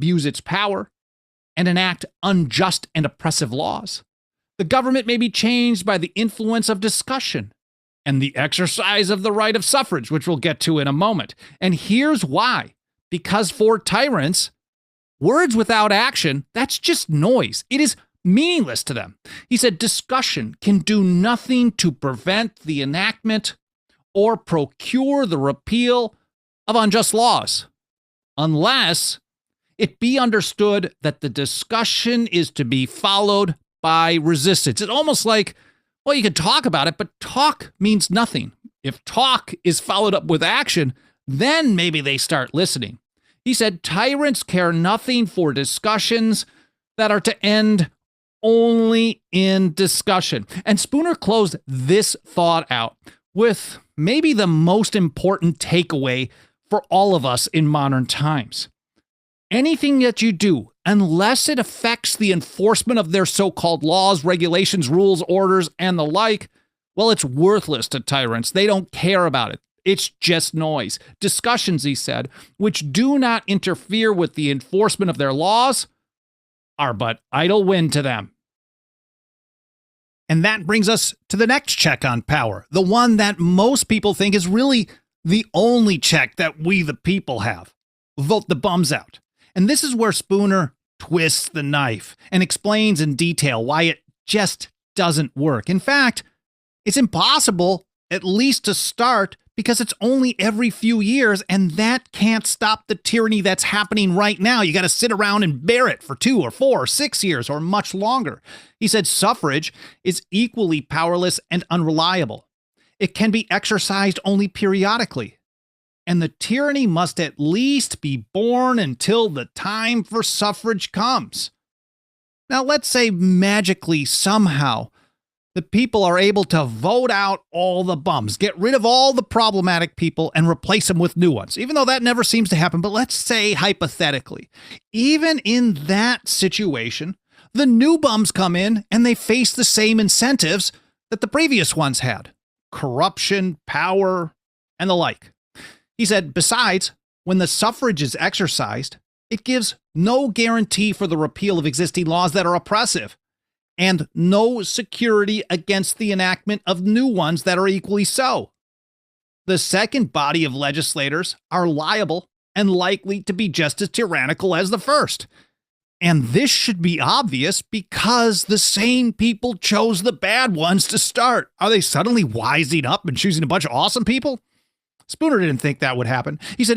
abuse its power and enact unjust and oppressive laws. The government may be changed by the influence of discussion and the exercise of the right of suffrage, which we'll get to in a moment. And here's why. Because for tyrants, words without action, that's just noise. It is meaningless to them. He said discussion can do nothing to prevent the enactment or procure the repeal of unjust laws, unless it be understood that the discussion is to be followed by resistance. It's almost like, well, you can talk about it, but talk means nothing. If talk is followed up with action, then maybe they start listening. He said tyrants care nothing for discussions that are to end only in discussion. And Spooner closed this thought out with maybe the most important takeaway for all of us in modern times. Anything that you do, unless it affects the enforcement of their so-called laws, regulations, rules, orders, and the like, well, it's worthless to tyrants. They don't care about it. It's just noise. Discussions, he said, which do not interfere with the enforcement of their laws are but idle wind to them. And that brings us to the next check on power, the one that most people think is really the only check that we the people have. Vote the bums out. And this is where Spooner twists the knife and explains in detail why it just doesn't work. In fact, it's impossible, at least to start, because it's only every few years, and that can't stop the tyranny that's happening right now. You got to sit around and bear it for 2 or 4 or 6 years or much longer. He said suffrage is equally powerless and unreliable. It can be exercised only periodically. And the tyranny must at least be born until the time for suffrage comes. Now, let's say magically, somehow, the people are able to vote out all the bums, get rid of all the problematic people, and replace them with new ones, even though that never seems to happen. But let's say hypothetically, even in that situation, the new bums come in and they face the same incentives that the previous ones had: corruption, power, and the like. He said, besides, when the suffrage is exercised, it gives no guarantee for the repeal of existing laws that are oppressive, and no security against the enactment of new ones that are equally so. The second body of legislators are liable and likely to be just as tyrannical as the first. And this should be obvious because the same people chose the bad ones to start. Are they suddenly wising up and choosing a bunch of awesome people? Spooner didn't think that would happen. He said,